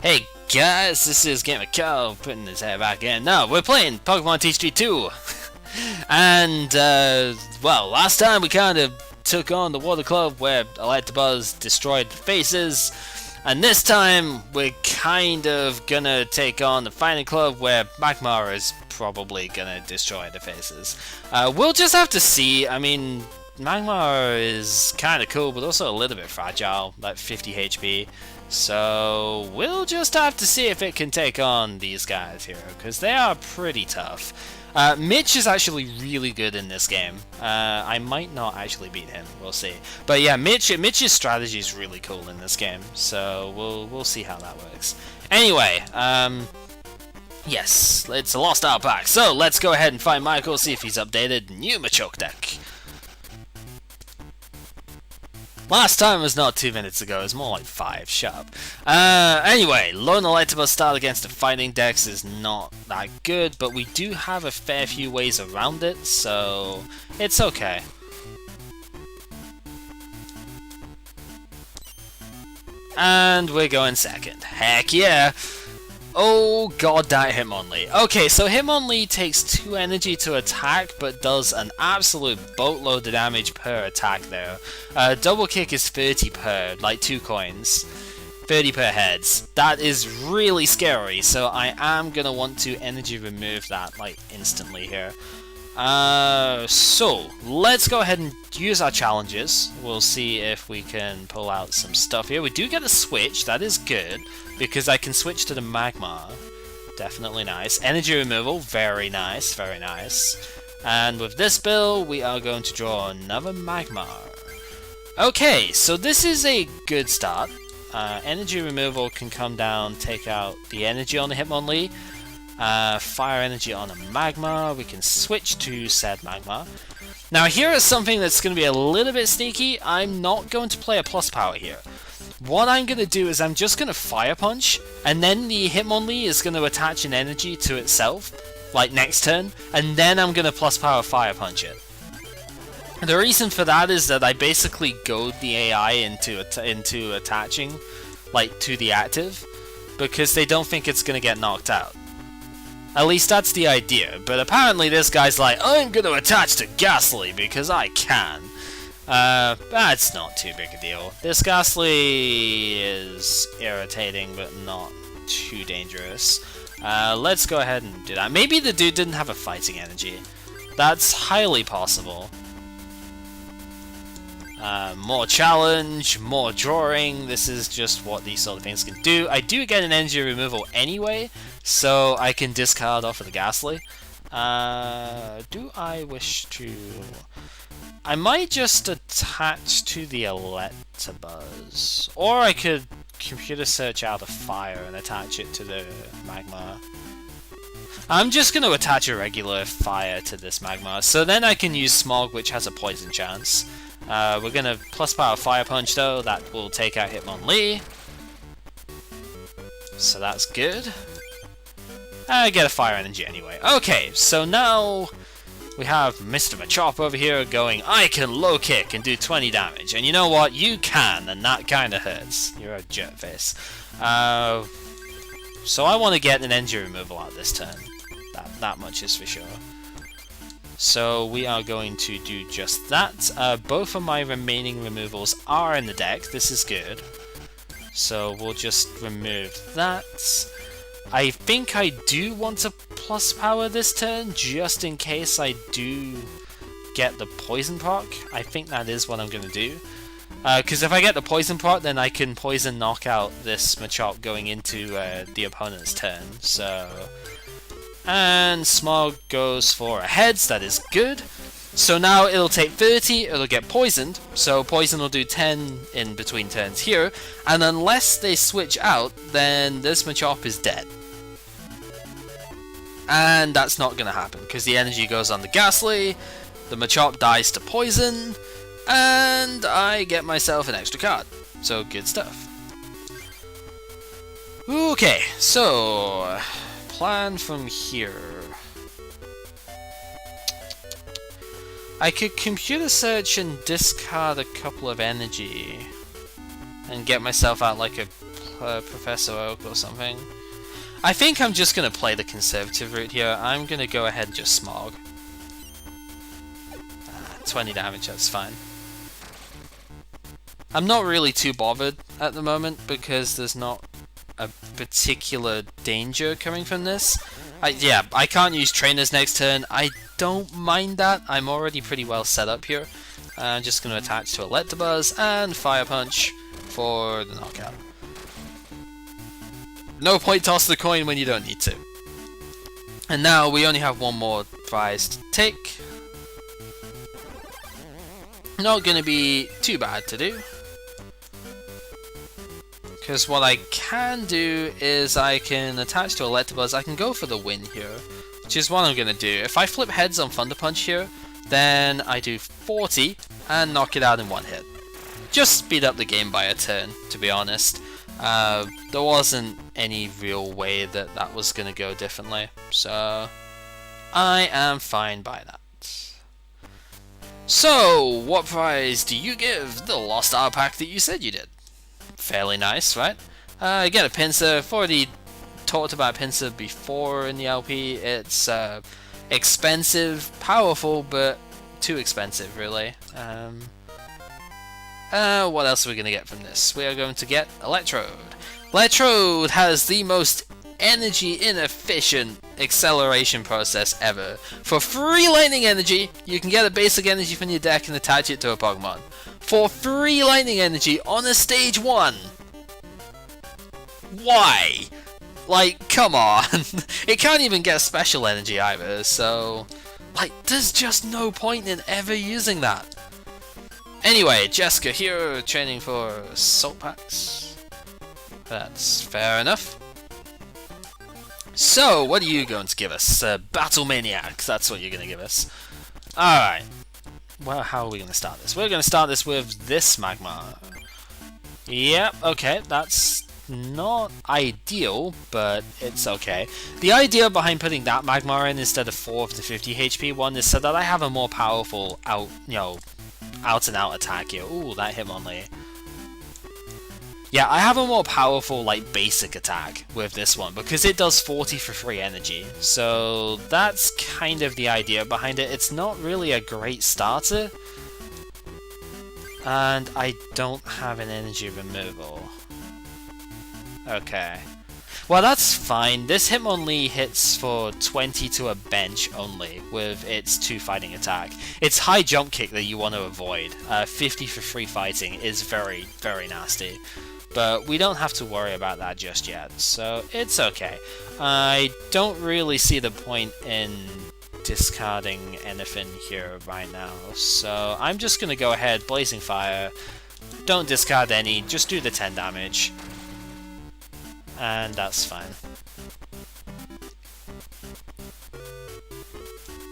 Hey guys, this is Gamer Carl putting his hair back in. No, we're playing Pokemon TCG 2. And, well, last time we kind of took on the Water Club where Electabuzz destroyed faces. And this time we're kind of gonna take on the Fighting Club where Magmar is probably gonna destroy the faces. We'll just have to see. I mean, Magmar is kind of cool, but also a little bit fragile, like 50 HP. So we'll just have to see if it can take on these guys here, because they are pretty tough. Mitch is actually really good in this game. I might not actually beat him, we'll see. But yeah, Mitch's strategy is really cool in this game, so we'll see how that works. Anyway, yes, it's a Lost Art pack, so let's go ahead and find Michael, see if he's updated new Machoke deck. Last time was not 2 minutes ago, it was more like 5, shut up. Anyway, Lone Electabuzz style against the fighting decks is not that good, but we do have a fair few ways around it, so it's okay. And we're going second. Heck yeah! Oh god, that Hitmonlee. Okay, so Hitmonlee takes 2 energy to attack, but does an absolute boatload of damage per attack there. Double kick is 30 per, like 2 coins. 30 per heads. That is really scary, so I am gonna want to energy remove that, like, instantly here. So, let's go ahead and use our challenges. We'll see if we can pull out some stuff here. We do get a switch, that is good, because I can switch to the Magmar. Definitely nice. Energy removal, very nice, very nice. And with this build, we are going to draw another Magmar. Okay, so this is a good start. Energy removal can come down, take out the energy on the Hitmonlee. Fire energy on a Magmar, we can switch to said Magmar. Now here is something that's going to be a little bit sneaky. I'm not going to play a plus power here. What I'm going to do is I'm just going to Fire Punch, and then the Hitmonlee is going to attach an energy to itself, like next turn, and then I'm going to plus power Fire Punch it. The reason for that is that I basically goad the AI into attaching, like, to the active, because they don't think it's going to get knocked out. At least that's the idea, but apparently this guy's like, I'm gonna attach to Ghastly because I can. That's not too big a deal. This Ghastly is irritating, but not too dangerous. Let's go ahead and do that. Maybe the dude didn't have a fighting energy. That's highly possible. More challenge, more drawing, this is just what these sort of things can do. I do get an energy removal anyway, so I can discard off of the Ghastly. Do I wish to... I might just attach to the Electabuzz, or I could computer search out a fire and attach it to the Magmar. I'm just going to attach a regular fire to this Magmar, so then I can use Smog, which has a poison chance. We're going to plus power Fire Punch though, that will take out Hitmonlee. So that's good. I get a Fire Energy anyway. Okay, so now we have Mr. Machop over here going, I can low kick and do 20 damage. And you know what? You can, and that kind of hurts. You're a jerk face. So I want to get an energy removal out this turn. That much is for sure. So we are going to do just that. Both of my remaining removals are in the deck. This is good. So we'll just remove that. I think I do want to plus power this turn, just in case I do get the poison proc. I think that is what I'm going to do. Because if I get the poison proc, then I can poison knock out this Machop going into the opponent's turn. So... And Smog goes for a heads, that is good. So now it'll take 30, it'll get poisoned, so poison will do 10 in between turns here, and unless they switch out, then this Machop is dead. And that's not gonna happen, because the energy goes on the Ghastly, the Machop dies to poison, and I get myself an extra card. So good stuff. Okay, so... plan from here. I could computer search and discard a couple of energy and get myself out like a Professor Oak or something. I think I'm just going to play the conservative route here. I'm going to go ahead and just Smog. 20 damage, that's fine. I'm not really too bothered at the moment because there's not a particular danger coming from this. Yeah, I can't use trainers next turn. I don't mind that. I'm already pretty well set up here. I'm just going to attach to Electabuzz and Fire Punch for the knockout. No point toss the coin when you don't need to. And now we only have one more prize to take. Not going to be too bad to do. Because what I can do is I can attach to Electabuzz. I can go for the win here, which is what I'm going to do. If I flip heads on Thunder Punch here, then I do 40 and knock it out in one hit. Just speed up the game by a turn, to be honest. There wasn't any real way that that was going to go differently, so I am fine by that. So, what prize do you give the Lost Hour pack that you said you did? Fairly nice, right? You get a pincer. I've already talked about pincer before in the LP. It's expensive, powerful, but too expensive, really. What else are we going to get from this? We are going to get Electrode. Electrode has the most energy inefficient acceleration process ever. For free lightning energy, you can get a basic energy from your deck and attach it to a Pokemon. For free lightning energy on a stage 1. Why? Like, come on. It can't even get special energy either, so like, there's just no point in ever using that. Anyway, Jessica here, training for Salt Packs. That's fair enough. So, what are you going to give us? Battle Maniac, that's what you're going to give us. Alright. Well, how are we going to start this? We're going to start this with this Magmar. Yep, okay, that's not ideal, but it's okay. The idea behind putting that Magmar in instead of 4 of the 50 HP one is so that I have a more powerful out and out attack here. Ooh, that Hitmonlee. Yeah, I have a more powerful, like, basic attack with this one, because it does 40 for free energy. So, that's kind of the idea behind it. It's not really a great starter. And I don't have an energy removal. Okay. Well, that's fine. This Hitmonlee hits for 20 to a bench only, with its 2 fighting attack. It's high jump kick that you want to avoid. 50 for free fighting is very, very nasty. But we don't have to worry about that just yet, so it's okay. I don't really see the point in discarding anything here right now, so I'm just going to go ahead, Blazing Fire, don't discard any, just do the 10 damage, and that's fine.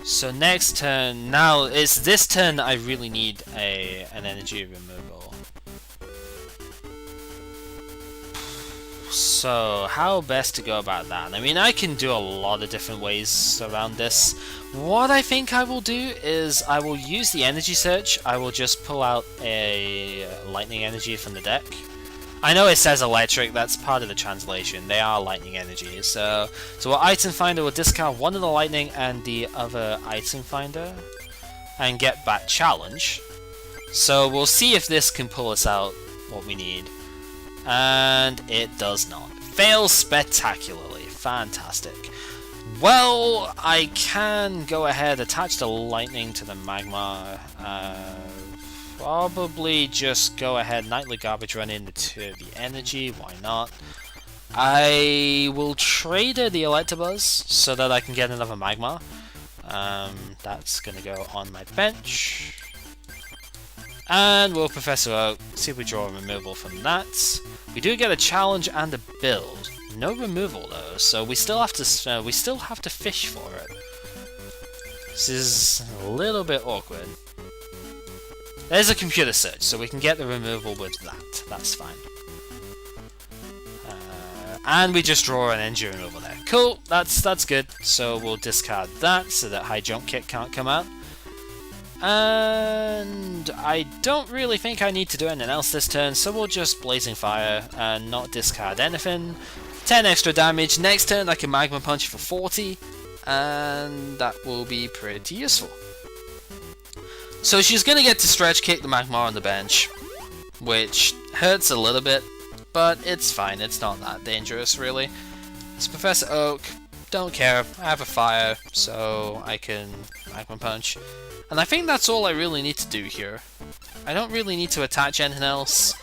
So next turn, now it's this turn I really need an energy removal. So, how best to go about that? I mean, I can do a lot of different ways around this. What I think I will do is I will use the energy search. I will just pull out a lightning energy from the deck. I know it says electric, that's part of the translation. They are lightning energy. So our item finder will discard one of the lightning and the other item finder and get back challenge. So we'll see if this can pull us out what we need. And it does not. Fails spectacularly. Fantastic. Well, I can go ahead, attach the lightning to the Magmar. Probably just go ahead, Nightly Garbage Run into the energy. Why not? I will trade the Electabuzz so that I can get another Magmar. That's going to go on my bench. And we'll Professor Oak, see if we draw a removal from that. We do get a challenge and a build. No removal though, so we still have to fish for it. This is a little bit awkward. There's a computer search, so we can get the removal with that. That's fine. And we just draw an energy removal there. Cool, that's good. So we'll discard that so that high jump kick can't come out. And I don't really think I need to do anything else this turn, so we'll just Blazing Fire and not discard anything. 10 extra damage. Next turn I can Magma Punch for 40, and that will be pretty useful. So she's going to get to Stretch Kick the Magmar on the bench, which hurts a little bit, but it's fine, it's not that dangerous really. It's Professor Oak, don't care, I have a fire, so I can Magma Punch. And I think that's all I really need to do here. I don't really need to attach anything else,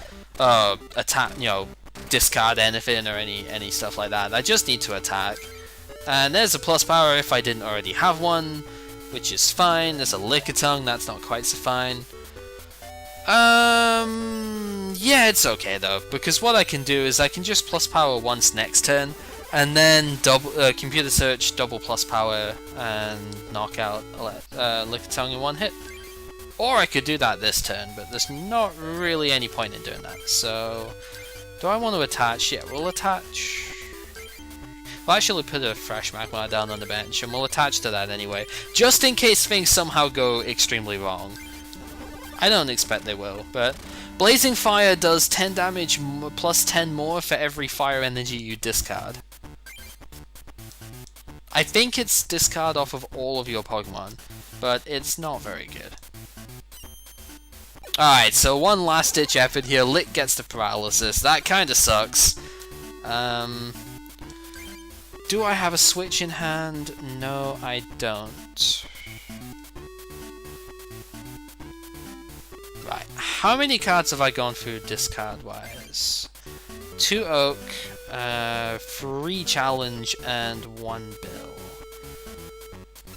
discard anything or any stuff like that. I just need to attack. And there's a plus power if I didn't already have one, which is fine. There's a Lickitung, that's not quite so fine. Yeah, it's okay though, because what I can do is I can just plus power once next turn, and then computer search, double plus power, and knock out Lickitung in one hit. Or I could do that this turn, but there's not really any point in doing that. So, do I want to attach? Yeah, we'll attach. We'll actually put a fresh Magmar down on the bench, and we'll attach to that anyway, just in case things somehow go extremely wrong. I don't expect they will, but Blazing Fire does 10 damage plus 10 more for every fire energy you discard. I think it's discard off of all of your Pokemon, but it's not very good. Alright, so one last ditch effort here. Lick gets the paralysis. That kinda sucks. Do I have a switch in hand? No, I don't. Right, how many cards have I gone through discard-wise? 2 Oak, 3 Challenge, and 1 Bill.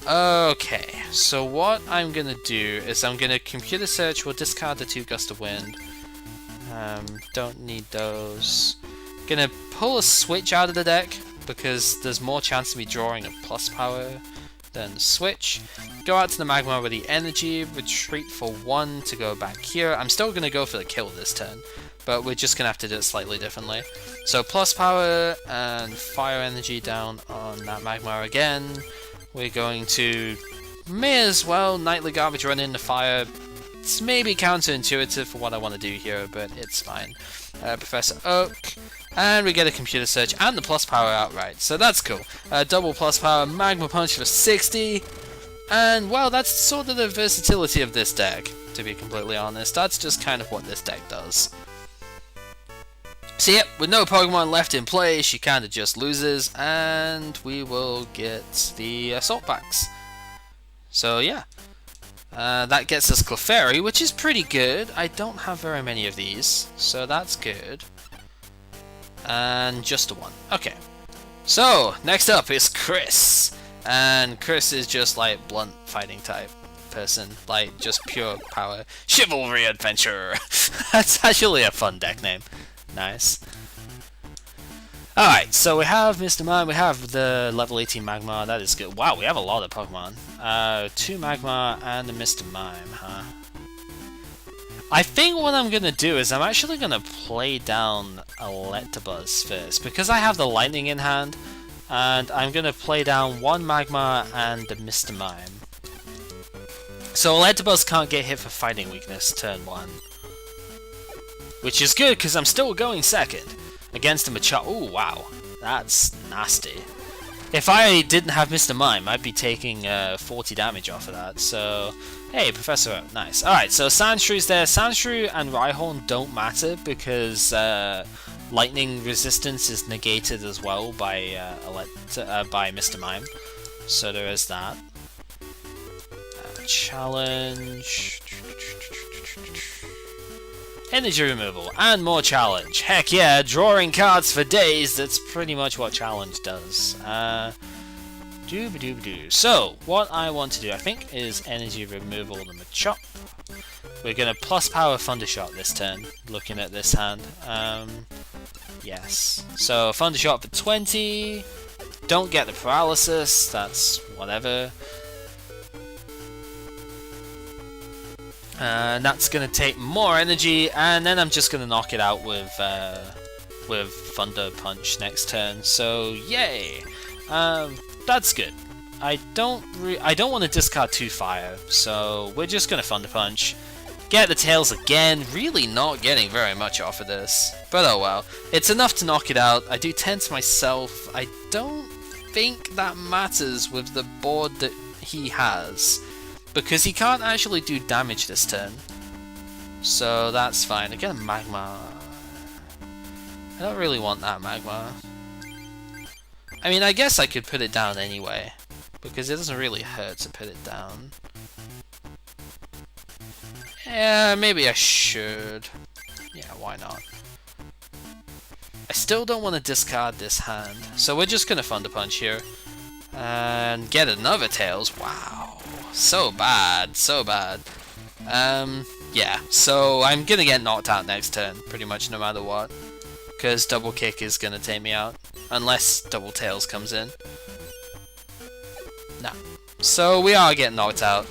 Okay, so what I'm gonna do is I'm gonna computer search, we'll discard the 2 Gust of Wind. Don't need those. Gonna pull a switch out of the deck, because there's more chance of me drawing a plus power than switch. Go out to the Magmar with the energy, retreat for 1 to go back here. I'm still gonna go for the kill this turn, but we're just gonna have to do it slightly differently. So plus power and fire energy down on that Magmar again. We're going to, may as well, Nightly Garbage run into fire. It's maybe counterintuitive for what I want to do here, but it's fine. Professor Oak, and we get a computer search and the plus power outright, so that's cool. Double plus power, Magma Punch for 60, and well, that's sort of the versatility of this deck, to be completely honest. That's just kind of what this deck does. So yep, with no Pokemon left in play, she kind of just loses, and we will get the Assault Packs. So yeah, that gets us Clefairy, which is pretty good. I don't have very many of these, so that's good. And just a 1. Okay. So, next up is Chris. And Chris is just like blunt fighting type person, like just pure power. Chivalry Adventurer! That's actually a fun deck name. Nice. Alright, so we have Mr. Mime, we have the level 18 Magmar, that is good. Wow, we have a lot of Pokemon. 2 Magmar and a Mr. Mime, huh? I think what I'm gonna do is I'm actually gonna play down Electabuzz first, because I have the Lightning in hand, and I'm gonna play down 1 Magmar and the Mr. Mime. So Electabuzz can't get hit for Fighting Weakness turn 1. Which is good, because I'm still going second against a Machop. Oh, wow. That's nasty. If I didn't have Mr. Mime, I'd be taking 40 damage off of that. So, hey, Professor Oak, nice. Alright, so Sandshrews there. Sandshrew and Rhyhorn don't matter, because Lightning resistance is negated as well by Mr. Mime. So there is that. Challenge. Energy removal, and more challenge. Heck yeah, drawing cards for days, that's pretty much what challenge does. Dooba-dooba-doo. So, what I want to do, I think, is energy removal the Machop. We're gonna plus power Thundershot this turn, looking at this hand. Yes. So, Thundershot for 20. Don't get the paralysis, that's whatever. And that's going to take more energy, and then I'm just going to knock it out with Thunder Punch next turn, so yay! That's good. I don't want to discard 2 fire, so we're just gonna Thunder Punch. Get the tails again, really not getting very much off of this. But oh well, it's enough to knock it out. I do tense myself. I don't think that matters with the board that he has, because he can't actually do damage this turn. So that's fine. I get a Magma. I don't really want that Magma. I mean, I guess I could put it down anyway, because it doesn't really hurt to put it down. Yeah, maybe I should. Yeah, why not? I still don't want to discard this hand, so we're just gonna Thunder Punch here. And get another Tails. Wow. So bad, so bad. Yeah, so I'm gonna get knocked out next turn, pretty much no matter what. Because Double Kick is gonna take me out. Unless Double Tails comes in. No. So we are getting knocked out.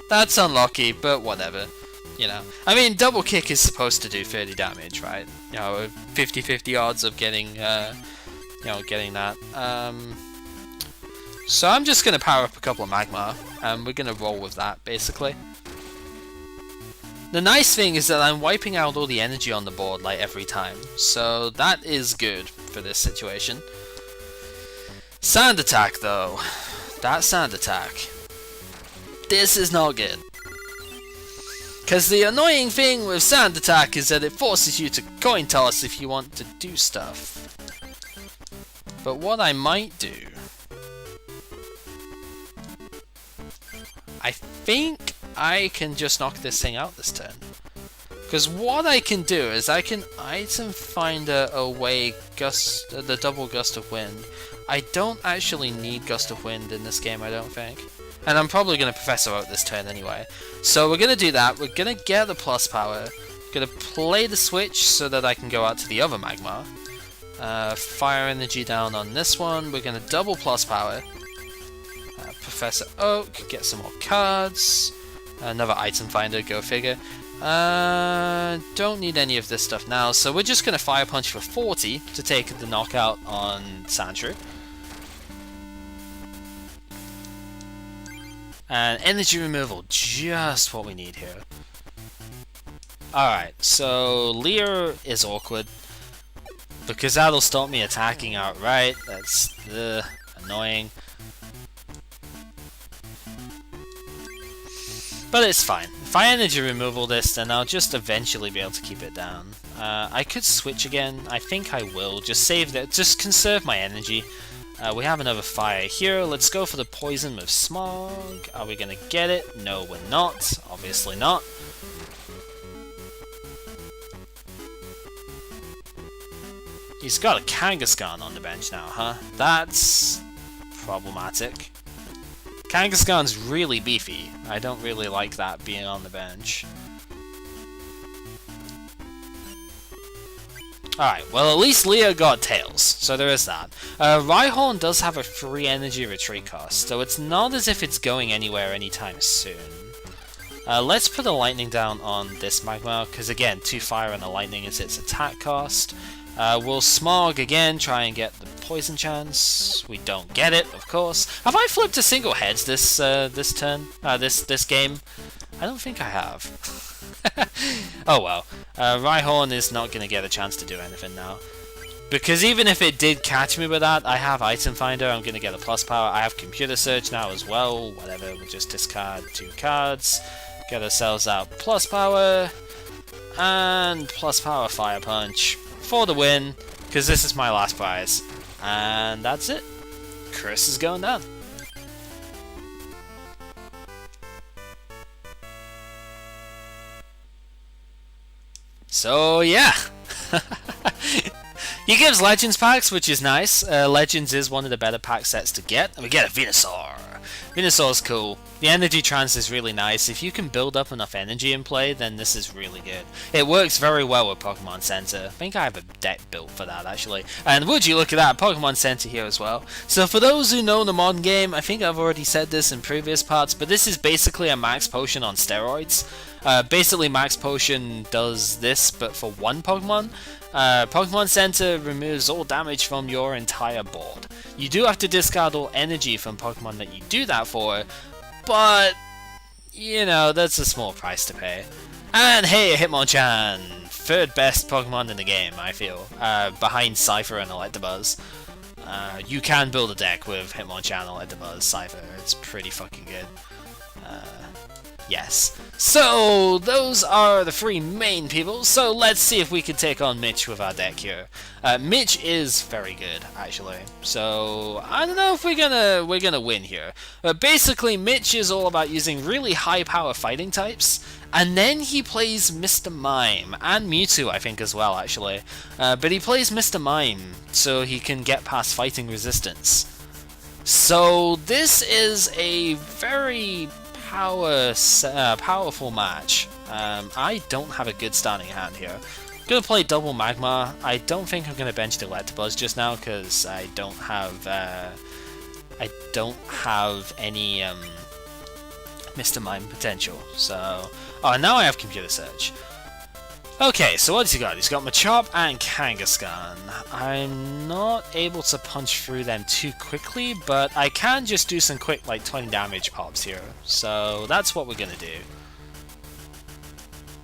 That's unlucky, but whatever. You know. I mean, Double Kick is supposed to do 30 damage, right? You know, 50-50 odds of getting, getting that. So I'm just gonna power up a couple of Magma, and we're gonna roll with that, basically. The nice thing is that I'm wiping out all the energy on the board like every time, so that is good for this situation. Sand Attack though, that Sand Attack, this is not good. Because the annoying thing with Sand Attack is that it forces you to coin toss if you want to do stuff. But what I might do, I think I can just knock this thing out this turn. Because what I can do is I can Item Finder away the double Gust of Wind. I don't actually need Gust of Wind in this game, I don't think. And I'm probably going to Professor Oak this turn anyway. So we're going to do that. We're going to get the plus power. Going to play the switch so that I can go out to the other Magma. Fire energy down on this one. We're going to double plus power. Professor Oak, get some more cards. Another Item Finder, go figure. Don't need any of this stuff now, so we're just going to Fire Punch for 40 to take the knockout on Sandshrew. And energy removal, just what we need here. Alright, so Leer is awkward, because that'll stop me attacking outright. That's annoying. But it's fine. If I energy removal this, then I'll just eventually be able to keep it down. I could switch again. I think I will. Just save that. Just conserve my energy. We have another fire here. Let's go for the poison with Smog. Are we going to get it? No, we're not. Obviously not. He's got a Kangaskhan on the bench now, huh? That's problematic. Kangaskhan's really beefy. I don't really like that being on the bench. Alright, well at least Leah got Tails, so there is that. Rhyhorn does have a free energy retreat cost, so it's not as if it's going anywhere anytime soon. Let's put a lightning down on this Magma, because again, 2 fire and a lightning is its attack cost. We'll Smog again, try and get the poison chance. We don't get it, of course. Have I flipped a single heads this turn? This game? I don't think I have. Oh well. Rhyhorn is not going to get a chance to do anything now. Because even if it did catch me with that, I have Item Finder, I'm going to get a plus power. I have Computer Search now as well. Whatever, we'll just discard 2 cards. Get ourselves out plus power. And plus power Fire Punch. For the win, because this is my last prize. And that's it. Chris is going down. So yeah. He gives Legends packs, which is nice. Legends is one of the better pack sets to get. And we get a Venusaur. Venusaur's cool. The energy trance is really nice. If you can build up enough energy in play, then this is really good. It works very well with Pokemon Center. I think I have a deck built for that, actually. And would you look at that, Pokemon Center here as well. So for those who know the modern game, I think I've already said this in previous parts, but this is basically a max potion on steroids. Basically, Max Potion does this, but for one Pokemon. Pokemon Center removes all damage from your entire board. You do have to discard all energy from Pokemon that you do that for, but, you know, that's a small price to pay. And hey, Hitmonchan! Third best Pokemon in the game, I feel, behind Scyther and Electabuzz. You can build a deck with Hitmonchan, Electabuzz, Scyther. It's pretty fucking good. Yes. So, those are the three main people, so let's see if we can take on Mitch with our deck here. Mitch is very good, actually, so I don't know if we're gonna win here. Basically, Mitch is all about using really high power fighting types, and then he plays Mr. Mime, and Mewtwo I think as well, actually. But he plays Mr. Mime, so he can get past fighting resistance. So this is a very powerful match. I don't have a good starting hand here. I'm gonna play double Magmar. I don't think I'm gonna bench the Electabuzz just now because I don't have any Mr. Mime potential. So, oh, now I have Computer Search. Okay, so what's he got? He's got Machop and Kangaskhan. I'm not able to punch through them too quickly, but I can just do some quick, like, 20 damage pops here. So that's what we're gonna do.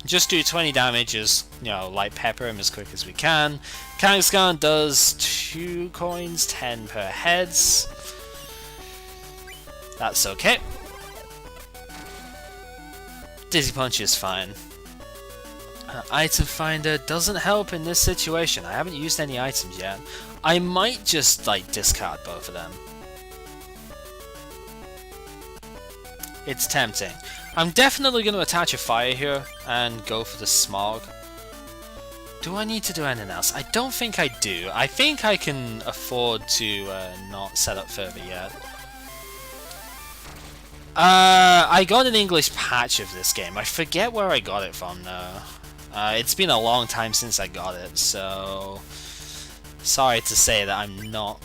Just do 20 damage as, you know, like pepper him as quick as we can. Kangaskhan does 2 coins, 10 per heads. That's okay. Dizzy Punch is fine. Item Finder doesn't help in this situation. I haven't used any items yet. I might just, like, discard both of them. It's tempting. I'm definitely going to attach a fire here and go for the Smog. Do I need to do anything else? I don't think I do. I think I can afford to not set up further yet. I got an English patch of this game. I forget where I got it from though. It's been a long time since I got it, so sorry to say that I'm not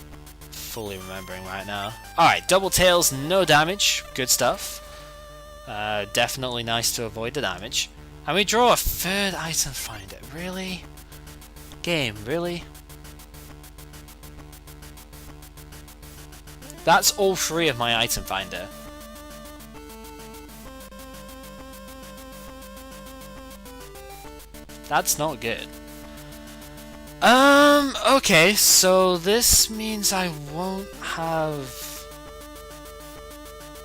fully remembering right now. Alright, Double Tails, no damage, good stuff. Definitely nice to avoid the damage. And we draw a third Item Finder, really? Game, really? That's all 3 of my Item Finder. That's not good. Okay, so this means I won't have...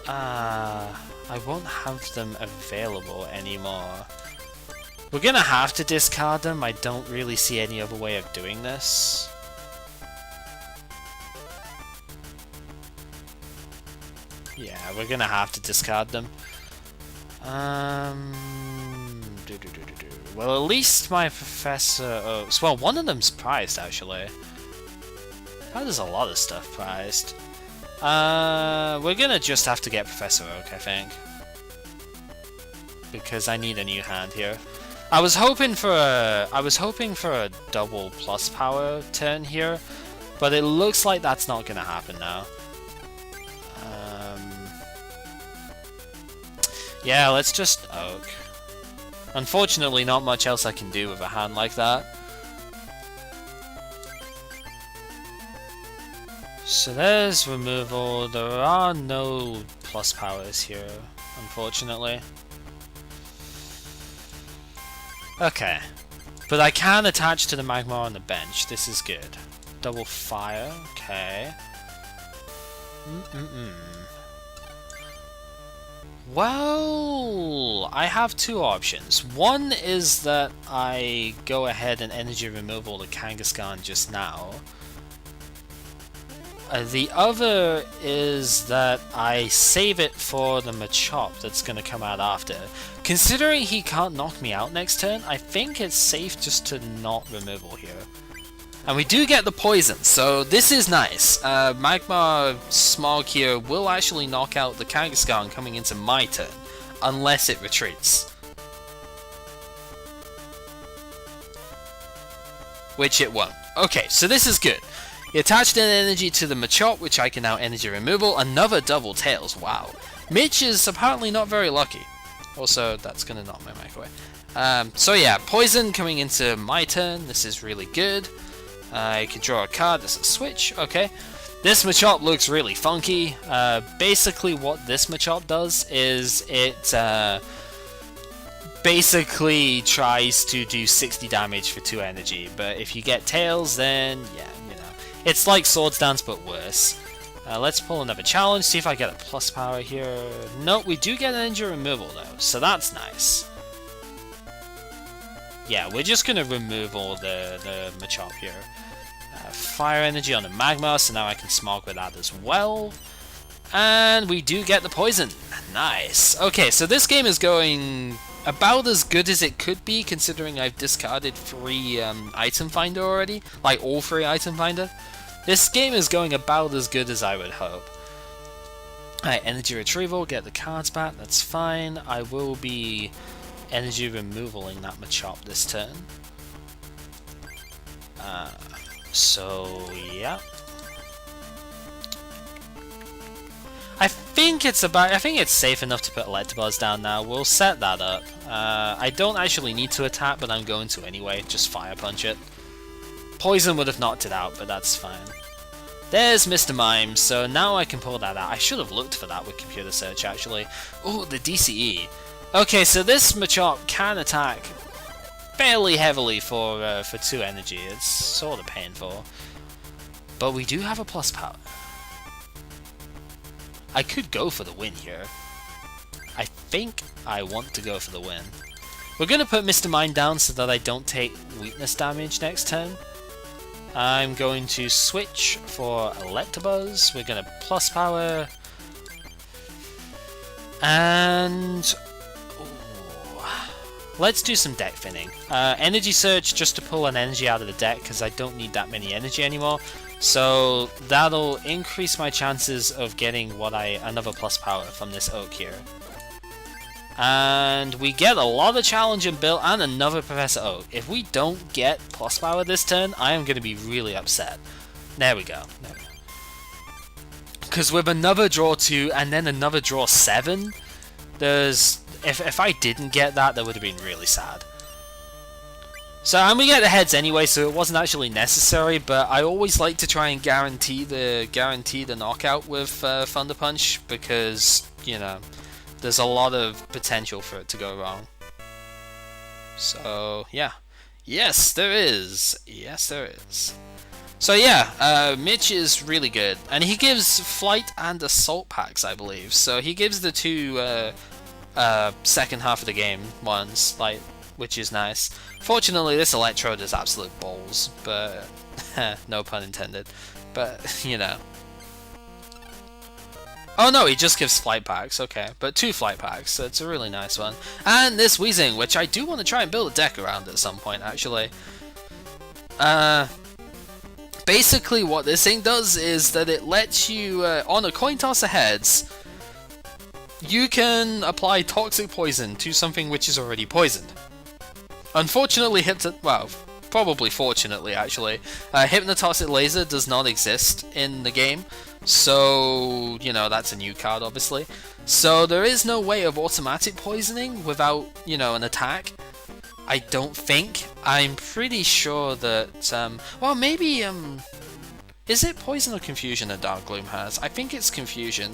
I won't have them available anymore. We're gonna have to discard them. I don't really see any other way of doing this. Yeah, we're gonna have to discard them. Well, at least my Professor Oaks... Well, one of them's prized, actually. That is a lot of stuff prized. We're gonna just have to get Professor Oak, I think. Because I need a new hand here. I was hoping for a double plus power turn here, but it looks like that's not gonna happen now. Yeah, let's just Oak. Unfortunately, not much else I can do with a hand like that. So there's removal. There are no plus powers here, unfortunately. Okay. But I can attach to the Magmar on the bench. This is good. Double fire. Okay. Well, I have 2 options. One is that I go ahead and energy removal the Kangaskhan just now. The other is that I save it for the Machop that's going to come out after. Considering he can't knock me out next turn, I think it's safe just to not removal here. And we do get the poison, so this is nice. Magmar Smog here will actually knock out the Kangaskhan coming into my turn, unless it retreats. Which it won't. Okay, so this is good. He attached an energy to the Machop, which I can now energy removal. Another Double Tails, wow. Mitch is apparently not very lucky. Also, that's gonna knock my mic away. So yeah, poison coming into my turn. This is really good. I can draw a card. This is a switch. Okay. This Machop looks really funky. Basically, what this Machop does is it basically tries to do 60 damage for 2 energy. But if you get Tails, then yeah, you know, it's like Swords Dance but worse. Let's pull another challenge, see if I get a plus power here. Nope, we do get an energy removal though, so that's nice. Yeah, we're just gonna remove all the Machop here. Fire energy on the Magma, so now I can Smog with that as well. And we do get the poison. Nice. Okay, so this game is going about as good as it could be, considering I've discarded 3 item finder already. Like all 3 item finder. This game is going about as good as I would hope. Alright, energy retrieval, get the cards back, that's fine. I will be energy removaling that Machop this turn. So, yeah. I think it's safe enough to put Electabuzz down now. We'll set that up. I don't actually need to attack, but I'm going to anyway. Just Fire Punch it. Poison would have knocked it out, but that's fine. There's Mr. Mime, so now I can pull that out. I should have looked for that with computer search, actually. Oh, the DCE. Okay, so this Machop can attack fairly heavily for 2 energy. It's sort of painful. But we do have a plus power. I could go for the win here. I think I want to go for the win. We're going to put Mr. Mime down so that I don't take weakness damage next turn. I'm going to switch for Electabuzz. We're going to plus power. And let's do some deck thinning. Energy Surge just to pull an energy out of the deck because I don't need that many energy anymore. So that'll increase my chances of getting another plus power from this Oak here. And we get a lot of challenge and build and another Professor Oak. If we don't get plus power this turn, I am going to be really upset. There we go. Because with another draw 2 and then another draw 7, if I didn't get that, that would have been really sad. So, and we get the heads anyway, so it wasn't actually necessary, but I always like to try and guarantee the knockout with Thunder Punch, because, you know, there's a lot of potential for it to go wrong. So, yeah. Yes, there is. Yes, there is. So, yeah, Mitch is really good. And he gives Flight and Assault packs, I believe. So, he gives the 2 second half of the game ones, like, which is nice. Fortunately, this Electrode is absolute balls, but no pun intended. But, you know. Oh no, he just gives flight packs, okay. But 2 flight packs, so it's a really nice one. And this Weezing, which I do want to try and build a deck around at some point, actually. Basically what this thing does is that it lets you, on a coin toss of heads, you can apply Toxic Poison to something which is already poisoned. Unfortunately, probably fortunately actually, Hypnotoxic Laser does not exist in the game. So, you know, that's a new card, obviously. So there is no way of automatic poisoning without, you know, an attack. I don't think. I'm pretty sure that, well, maybe, is it Poison or Confusion that Dark Gloom has? I think it's Confusion.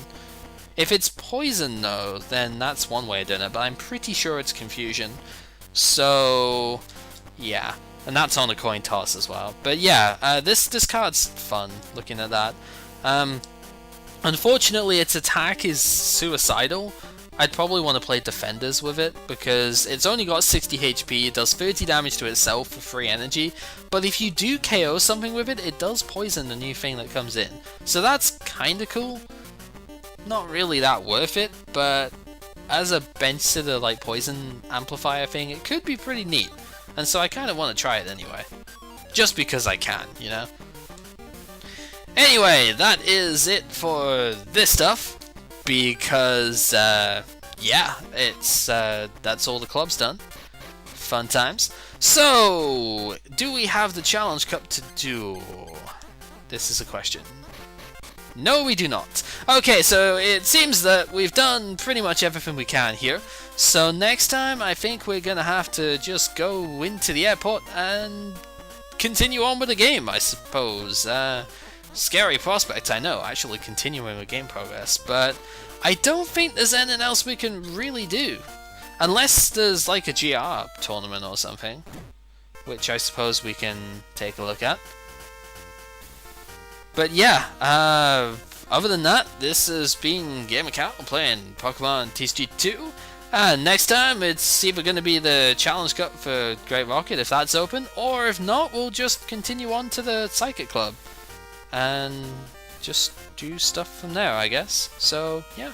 If it's Poison, though, then that's one way of doing it, but I'm pretty sure it's Confusion. So, yeah. And that's on a coin toss as well. But yeah, this card's fun, looking at that. Unfortunately, its attack is suicidal. I'd probably want to play Defenders with it, because it's only got 60 HP, it does 30 damage to itself for free energy, but if you do KO something with it, it does poison the new thing that comes in. So that's kinda cool. Not really that worth it, but as a bench sitter like poison amplifier thing, it could be pretty neat. And so I kinda want to try it anyway. Just because I can, you know? Anyway, that is it for this stuff, because, yeah, it's, that's all the club's done. Fun times. So, do we have the Challenge Cup to do? This is a question. No, we do not. Okay, so it seems that we've done pretty much everything we can here. So next time, I think we're gonna have to just go into the airport and continue on with the game, I suppose. Scary prospect, I know, actually continuing with game progress, but I don't think there's anything else we can really do. Unless there's like a GR tournament or something, which I suppose we can take a look at. But yeah, other than that, this has been Gamer Cat playing Pokemon TCG2. And next time, it's either going to be the Challenge Cup for Great Rocket, if that's open, or if not, we'll just continue on to the Psychic Club. And just do stuff from there, I guess. So, yeah.